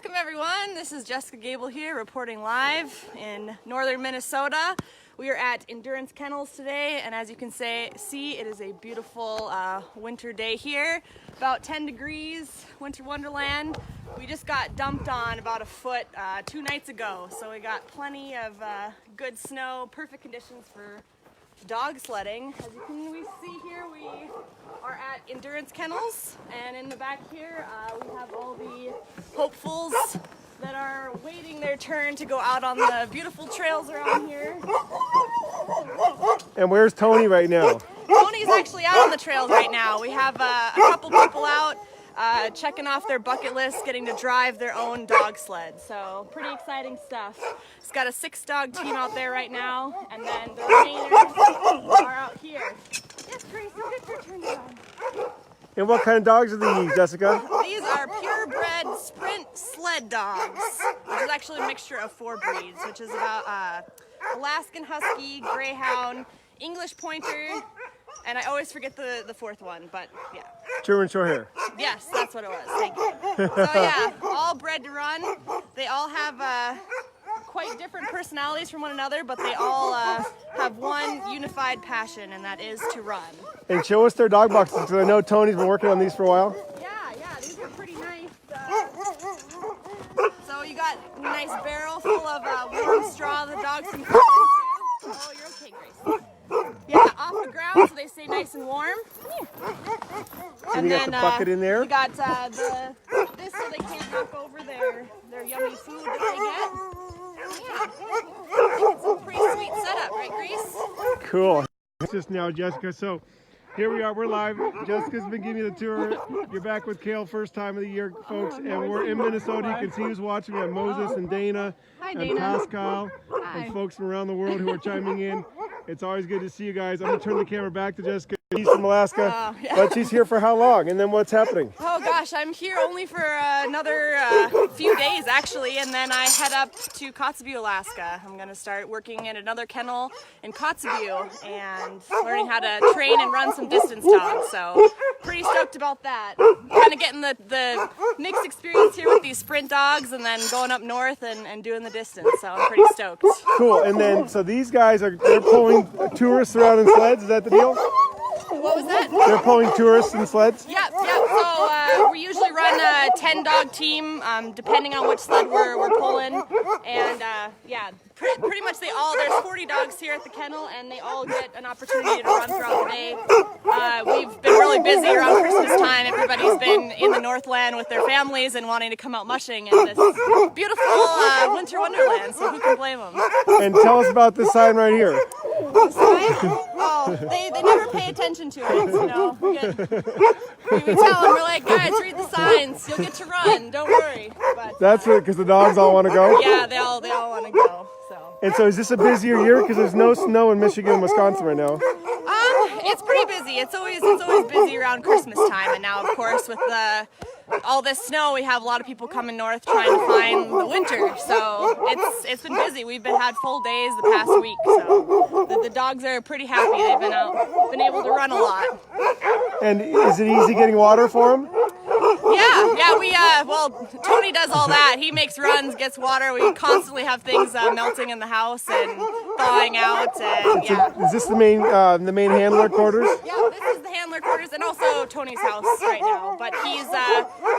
Welcome everyone, this is Jessica Gable here reporting live in northern Minnesota. We are at Endurance Kennels today, and as you can see, it is a beautiful winter day here. About 10 degrees, winter wonderland. We just got dumped on about a foot 2 nights ago, so we got plenty of good snow, perfect conditions for dog sledding. As you can see here, we are at Endurance Kennels, and in the back here we have all the hopefuls that are waiting their turn to go out on the beautiful trails around here. And where's Tony right now? Tony's actually out on the trails right now. We have a couple people out checking off their bucket list, getting to drive their own dog sled. So pretty exciting stuff. It's got a 6-dog team out there right now, and then the remainers are out here. Yes, Grace, you get your turn on. And what kind of dogs are these, Jessica? These are purebred sprint sled dogs, which is actually a mixture of 4 breeds, which is about Alaskan Husky, Greyhound, English Pointer, and I always forget the 4th one, but yeah. German short hair. Yes, that's what it was. Thank you. So yeah, all bred to run. They all have quite different personalities from one another, but they all have one unified passion, and that is to run. And show us their dog boxes, because I know Tony's been working on these for a while. Yeah, these are pretty nice. So you got a nice barrel full of warm straw the dogs can fit into. Oh, you're okay, Grace. Yeah, off the ground so they stay nice and warm. And you got the bucket in there. You got this so they can't knock over their yummy food that they get. Yeah, I think it's a pretty sweet setup, right, Grace? Cool. Just now, Jessica. So here we are. We're live. Jessica's been giving you the tour. You're back with Kale, first time of the year, folks. And we're in Minnesota. You can see who's watching. We have Moses and Dana and Pascal and folks from around the world who are chiming in. It's always good to see you guys. I'm going to turn the camera back to Jessica. She's from Alaska, but she's here for how long? And then what's happening? Oh gosh, I'm here only for another few days actually, and then I head up to Kotzebue, Alaska. I'm going to start working in another kennel in Kotzebue and learning how to train and run some distance dogs. So pretty stoked about that. Kind of getting the mixed experience here with these sprint dogs, and then going up north and doing the distance. So I'm pretty stoked. Cool. And then so these guys they're pulling tourists around in sleds. Is that the deal? What was that? They're pulling tourists in sleds? Yep. So we usually run a 10-dog team, depending on which sled we're pulling. And yeah, pretty much there's 40 dogs here at the kennel, and they all get an opportunity to run throughout the day. We've been really busy around Christmas time. Everybody's been in the Northland with their families and wanting to come out mushing in this beautiful winter wonderland, so who can blame them? And tell us about this sign right here. The sign? Oh, they never pay attention to it, you know. We tell them, we're like, guys, read the signs. You'll get to run. Don't worry. But that's it, because the dogs all want to go? Yeah, they all want to go. So. And so is this a busier year? Because there's no snow in Michigan and Wisconsin right now. It's pretty busy. It's always busy around Christmas time, and now, of course, with all this snow, we have a lot of people coming north trying to find the winter. So it's been busy. We've had full days the past week, so the dogs are pretty happy. They've been able to run a lot. And is it easy getting water for them? Yeah. Well, Tony does all that. He makes runs, gets water. We constantly have things melting in the house and thawing out. And yeah. Is this the main handler quarters? Yeah, this is the handler quarters, and also Tony's house right now. But he's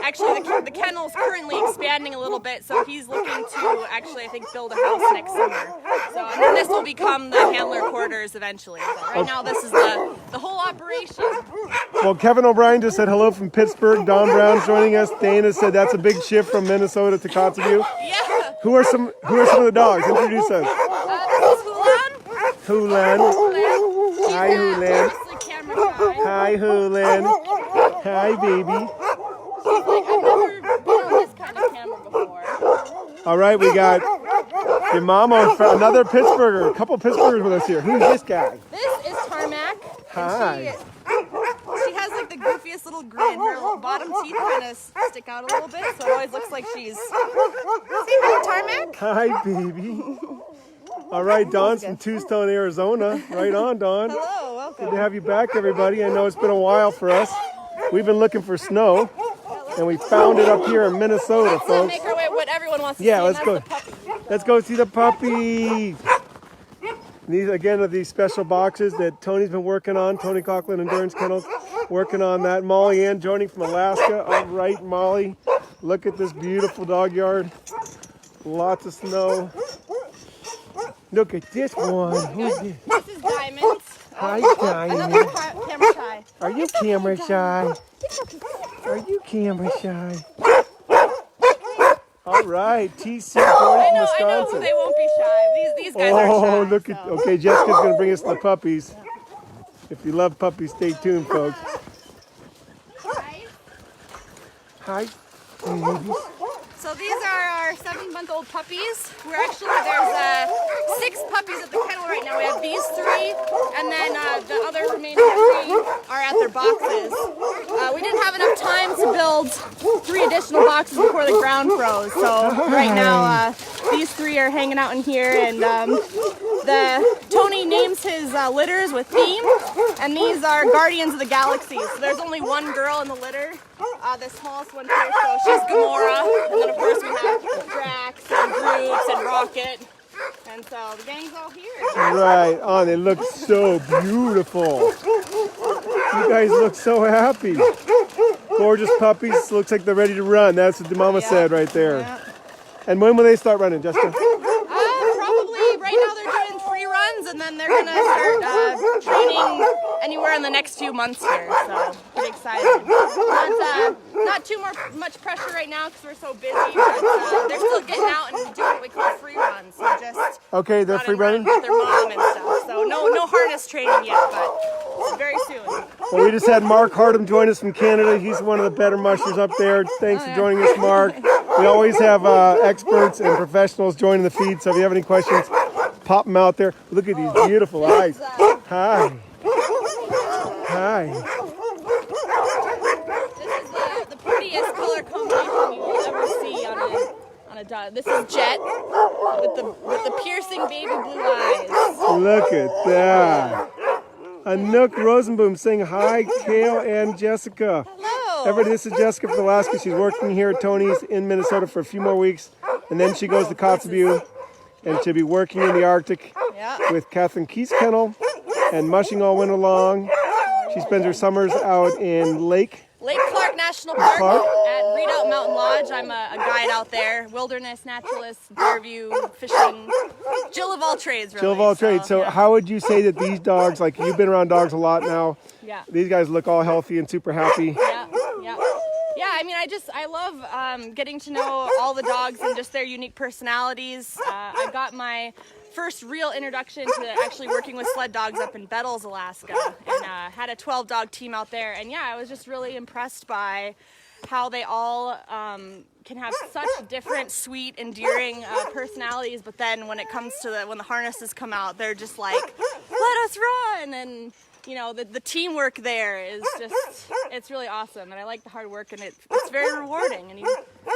actually the kennel's currently expanding a little bit, so he's looking to actually, I think, build a house next summer. So and then this will become the handler quarters eventually. But right now, this is the whole operation. Well, Kevin O'Brien just said hello from Pittsburgh. Don Brown's joining us. Dana said that's a big shift from Minnesota to Kotzebue. Yeah. Who are some of the dogs? Introduce us. This is Hulan. Hi, Hulan. Hi, Hulan. Hi, baby. She's like, I've never been on this kind of camera before. All right, we got your mama, another Pittsburgher. A couple Pittsburghers with us here. Who's this guy? This is Tarmac. Hi. She has like the goofiest little grin. Her bottom teeth kind of stick out a little bit, so it always looks like she's... Say hi, Tarmac. Hi, baby. All right, Dawn's from Tombstone, Arizona. Right on, Dawn. Hello, welcome. Good to have you back, everybody. I know it's been a while for us. We've been looking for snow. And we found it up here in Minnesota, Let's folks. make our way what everyone wants to Yeah, see. let's And go. that's the puppy. Let's go see the puppies. These again are these special boxes that Tony's been working on. Tony Coughlin, Endurance Kennels, working on that. Molly Ann joining from Alaska. All right, Molly. Look at this beautiful dog yard. Lots of snow. Look at this one. Who's this? This is Diamond. Hi, Another Diamond. camera shy. Are you camera shy? Are you camera shy? All right, TC I joining know from Wisconsin. they won't be shy. These guys aren't shy. Oh, look at. so. Okay, Jessica's gonna bring us the puppies. If you love puppies, stay tuned, folks. Hi, babies. So these are our 7-month-old puppies. There's 6 puppies at the kennel right now. We have these 3, and then the other remaining 3 are at their boxes. We didn't have enough time to build 3 additional boxes before the ground froze. So right now these 3 are hanging out in here, and Tony names his litters with theme, and these are Guardians of the Galaxy. So there's only one girl in the litter. The smallest one here, so she's Gamora, and then of course we have Drax and Groot and Rocket, and so the gang's all here. Right on. They look so beautiful. You guys look so happy. Gorgeous puppies. Looks like they're ready to run. That's what the mama said right there. Yeah. And when will they start running, Jessica? Probably right now they're doing free runs, and then they're gonna start training anywhere in the next few months here. So pretty excited. Not too much pressure right now because we're so busy, but they're still getting out and doing what we call free runs. So just Okay, they're free running? with their mom and stuff. So no harness training yet, but very soon. Well, we just had Mark Hardum join us from Canada. He's one of the better mushers up there. Thanks for joining us, Mark. We always have experts and professionals joining the feed, so if you have any questions, pop them out there. Look at these beautiful eyes. Hi. Hi. This is the prettiest color combination you will ever see on a dog. This is Jet with the piercing baby blue eyes. Look at that. Anouk Rosenboom saying hi, Kale and Jessica. Hello. Everybody, this is Jessica from Alaska. She's working here at Tony's in Minnesota for a few more weeks, and then she goes to Kotzebue, and she'll be working in the Arctic with Catherine Keith's kennel and mushing all winter long. She spends her summers out in Lake Clark National Park at Redoubt Mountain Lodge. I'm a guide out there, wilderness naturalist, bear view, fishing, Jill of all trades, really. Jill of all trades. So how would you say that these dogs, like you've been around dogs a lot now, these guys look all healthy and super happy? Yeah, I mean, I love getting to know all the dogs and just their unique personalities. I got my first real introduction to actually working with sled dogs up in Bettles, Alaska, and had a 12-dog team out there. And yeah, I was just really impressed by how they all can have such different, sweet, endearing personalities. But then when it comes to when the harnesses come out, they're just like, let us run. And you know, the teamwork there is just, it's really awesome. And I like the hard work, and it's very rewarding. And you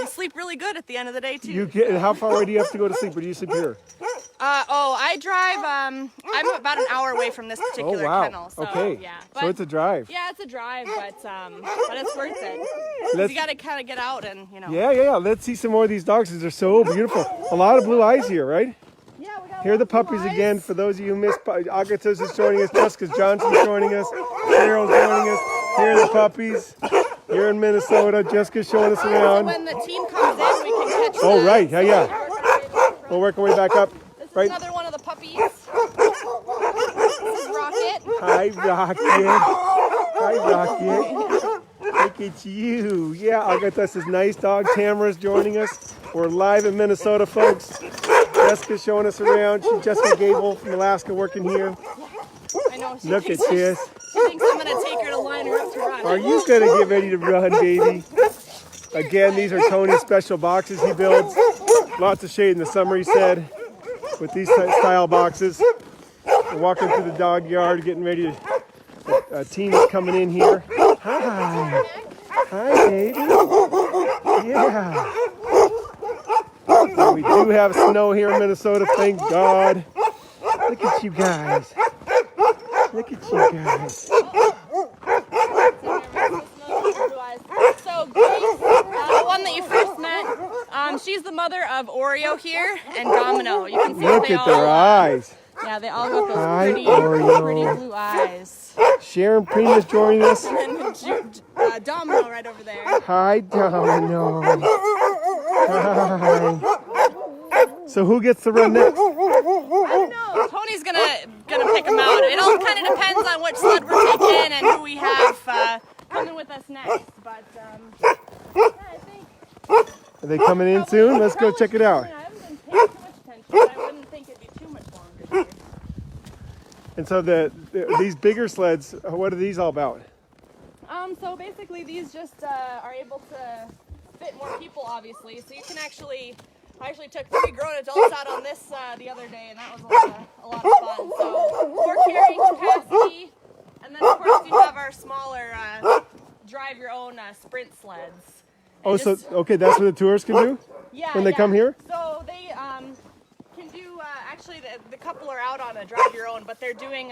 sleep really good at the end of the day, too. And how far away do you have to go to sleep, or do you sleep here? I drive, I'm about an hour away from this particular kennel. So, okay. Yeah. So it's a drive. Yeah, it's a drive, but it's worth it. You got to kind of get out and, you know. Yeah. Let's see some more of these dogs, because they're so beautiful. A lot of blue eyes here, right? Yeah, we got here are the puppies again. For those of you who missed, Agathos is joining us, Jessica Johnson's joining us, Carol's joining us. Here are the puppies. Here in Minnesota, Jessica's showing us around. So when the team comes in, we can catch Oh, right. Yeah. We'll work our way back up. This is another one of the puppies. This is Rocket. Hi, Rocket. Hi, Rocket. Look at you. Yeah, Agathos' nice dog. Tamara's joining us. We're live in Minnesota, folks. Jessica's showing us around. She's Jessica Gable from Alaska working here. I know. Look at this. She thinks I'm going to take her to line her up to run. Are you going to get ready to run, baby? Again, these are Tony's special boxes he builds. Lots of shade in the summer, he said, with these style boxes. We're walking through the dog yard, getting ready to... A team is coming in here. Hi. Hi, baby. Yeah. And we do have snow here in Minnesota, thank God. Look at you guys. Look at you guys. So Grace And she's the mother of Oreo here and Domino. You can see Look that they at their eyes. Yeah, they all got those Hi, pretty Oreo. blue eyes. Sharon Prima's joining us. And then Domino right over there. Hi, Domino. Hi. So who gets to run next? I don't know. Tony's gonna pick them out. It all kind of depends on which sled we're taking and who we have coming with us next. But yeah, I think. Are they coming in soon? Let's go check it out. I haven't been paying too much attention, but I wouldn't think it'd be too much longer here. And so these bigger sleds, what are these all about? So basically these just are able to fit more people, obviously. So you can I actually took 3 grown adults out on this the other day, and that was a lot of fun. So more carrying capacity, and then of course you have our smaller drive your own sprint sleds. Oh, so okay, that's what the tourists can do? Yeah, when they come here? So they can do actually the couple are out on a drive your own, but they're doing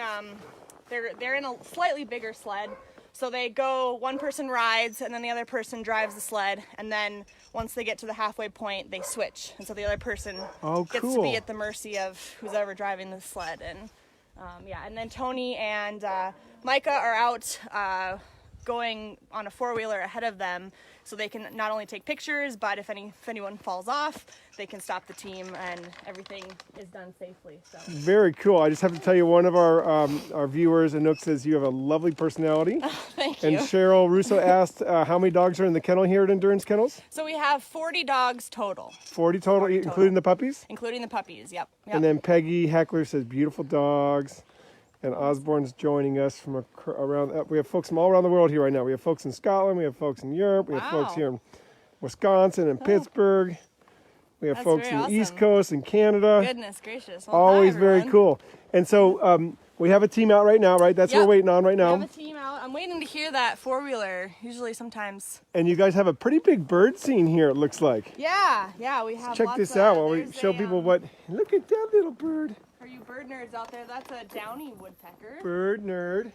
they're in a slightly bigger sled. So they go, one person rides and then the other person drives the sled, and then once they get to the halfway point they switch, and so the other person gets to be at the mercy of who's ever driving the sled. And yeah, and then Tony and Micah are out going on a 4-wheeler ahead of them, so they can not only take pictures, but if anyone falls off, they can stop the team and everything is done safely. So very cool. I just have to tell you, one of our viewers, Anouk, says you have a lovely personality. Thank you. And Cheryl Russo asked how many dogs are in the kennel here at Endurance Kennels? So we have 40 dogs total. 40 total, including the puppies? Including the puppies, yep. And then Peggy Heckler says beautiful dogs. And Osborne's joining us from around. We have folks from all around the world here right now. We have folks in Scotland. We have folks in Europe. We have folks here in Wisconsin and Pittsburgh. We have folks in the East Coast and Canada. Goodness gracious. Well, always very cool. And so we have a team out right now, right? That's what we're waiting on right now. We have a team out. I'm waiting to hear that 4-wheeler. Usually sometimes. And you guys have a pretty big bird scene here, it looks like. Yeah, we have. Check this out while we show people what. Look at that little bird. For you bird nerds out there, that's a downy woodpecker. Bird nerd.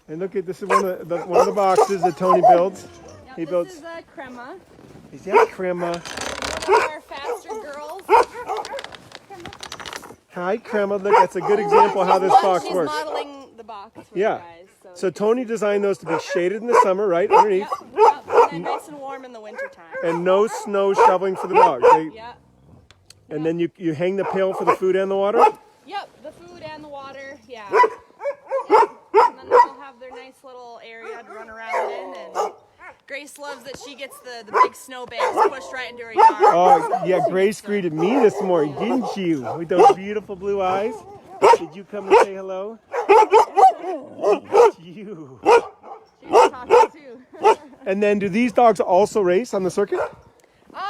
And look at this is one of the boxes that Tony builds. Yep, he builds. This is a crema. Is that crema? One of our faster girls. Hi, crema. Look, that's a good example of how this box works. She's modeling the box for you guys. So Tony designed those to be shaded in the summer, right, underneath. Yep, and nice and warm in the wintertime. And no snow shoveling for the dogs. Yep. And then you hang the pail for the food and the water? Yep, the food and the water, yeah. And then they'll have their nice little area to run around in. And Grace loves that she gets the big snow banks pushed right into her yard. Oh, yeah, Grace greeted me this morning, didn't you? With those beautiful blue eyes. Did you come and say hello? You. She was talking too. And then do these dogs also race on the circuit?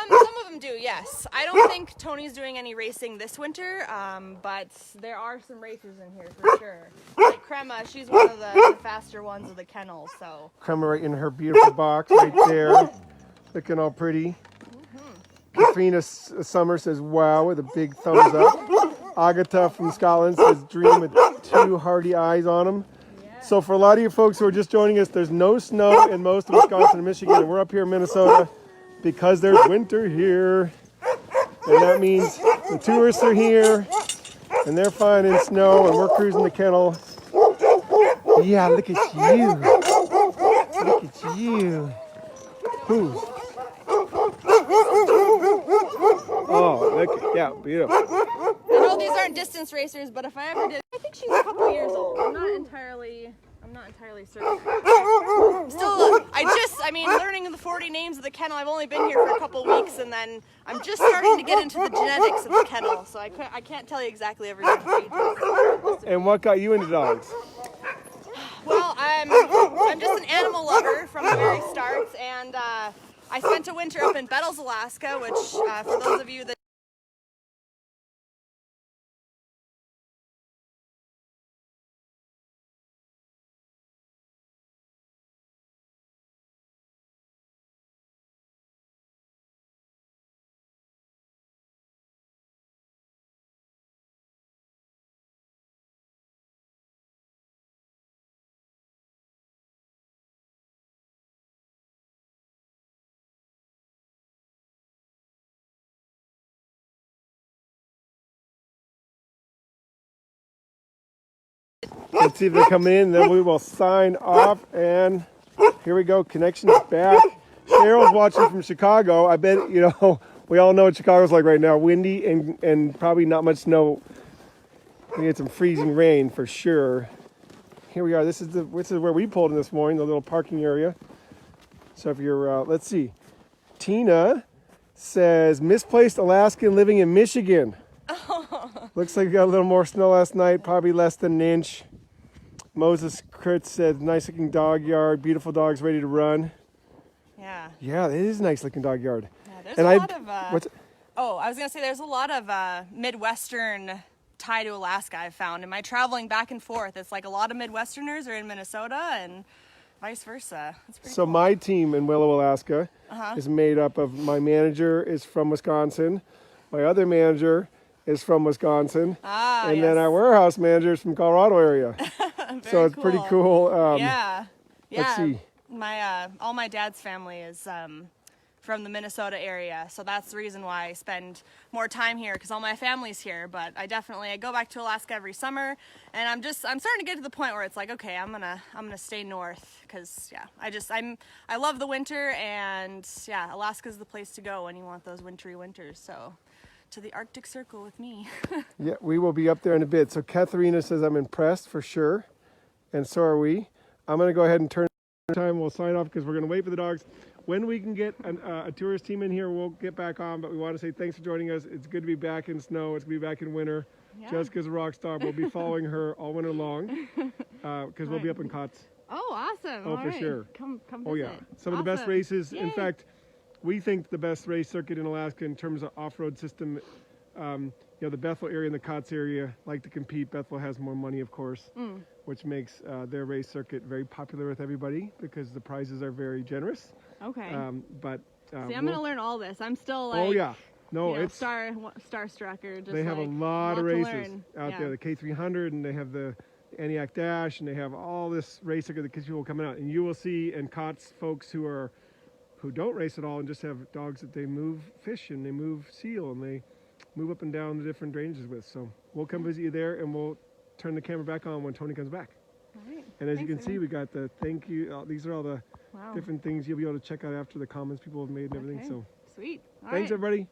Some of them do, yes. I don't think Tony's doing any racing this winter, but there are some racers in here for sure. Like Crema, she's one of the faster ones of the kennel, so. Crema right in her beautiful box right there, looking all pretty. Katrina Summer says wow with a big thumbs up. Agatha from Scotland says dream with 2 hardy eyes on them. Yeah. So for a lot of you folks who are just joining us, there's no snow in most of Wisconsin and Michigan, and we're up here in Minnesota because there's winter here. And that means the tourists are here and they're finding snow and we're cruising the kennel. Yeah, look at you. Look at you. Who? Oh, look, yeah, beautiful. I know these aren't distance racers, but if I ever did, I think she's a couple years old. I'm not entirely certain. Still, I mean, learning the 40 names of the kennel, I've only been here for a couple weeks, and then I'm just starting to get into the genetics of the kennel, so I can't tell you exactly everyone's ages. And what got you into dogs? Well, I'm just an animal lover from the very start, and I spent a winter up in Bettles, Alaska, which for those of you that Let's see if they're coming in, then we will sign off. And here we go. Connection's back. Cheryl's watching from Chicago. I bet, you know, we all know what Chicago's like right now. Windy and probably not much snow. We had some freezing rain for sure. Here we are. This is where we pulled in this morning, the little parking area. So if you're, let's see. Tina says, misplaced Alaskan living in Michigan. Looks like we got a little more snow last night, probably less than an inch. Moses Kritz said, nice looking dog yard, beautiful dogs ready to run. Yeah. Yeah, it is a nice looking dog yard. Yeah, there's And a lot of, what's oh, I was going to say there's a lot of Midwestern tie to Alaska I've found. In my traveling back and forth, it's like a lot of Midwesterners are in Minnesota and vice versa. That's pretty So cool. my team in Willow, Alaska is made up of, my manager is from Wisconsin, my other manager is from Wisconsin, and then our warehouse manager is from Colorado area. So it's pretty cool. Yeah. Let's see. My all my dad's family is from the Minnesota area, so that's the reason why I spend more time here, because all my family's here. But I go back to Alaska every summer, and I'm starting to get to the point where it's like, okay, I'm gonna stay north, because I love the winter, and yeah, Alaska's the place to go when you want those wintry winters. So to the Arctic Circle with me. Yeah, we will be up there in a bit. So Katharina says, I'm impressed for sure, and so are we. I'm going to go ahead and turn time. We'll sign off because we're going to wait for the dogs. When we can get a tourist team in here, we'll get back on, but we want to say thanks for joining us. It's good to be back in snow. It's good to be back in winter. Yeah. Jessica's a rock star. We'll be following her all winter long because we'll be up in Cots. Oh, awesome. Oh, for sure. Come visit. Oh, yeah. Some of the best races. Yay. In fact, we think the best race circuit in Alaska in terms of off-road system, you know, the Bethel area and the Cots area like to compete. Bethel has more money, of course, which makes their race circuit very popular with everybody because the prizes are very generous. Okay. See, I'm going to learn all this. I'm still like, oh, yeah. No, it's starstruck. They have a lot of races out there. The K300, and they have the Antioch Dash, and they have all this race circuit that kids people coming out. And you will see in Cots folks who don't race at all and just have dogs that they move fish and they move seal and they move up and down the different ranges with. So we'll come visit you there, and we'll turn the camera back on when Tony comes back. All right. And as you can see, we got the thank you. These are all the different things you'll be able to check out after the comments people have made and everything. So sweet. Thanks, everybody.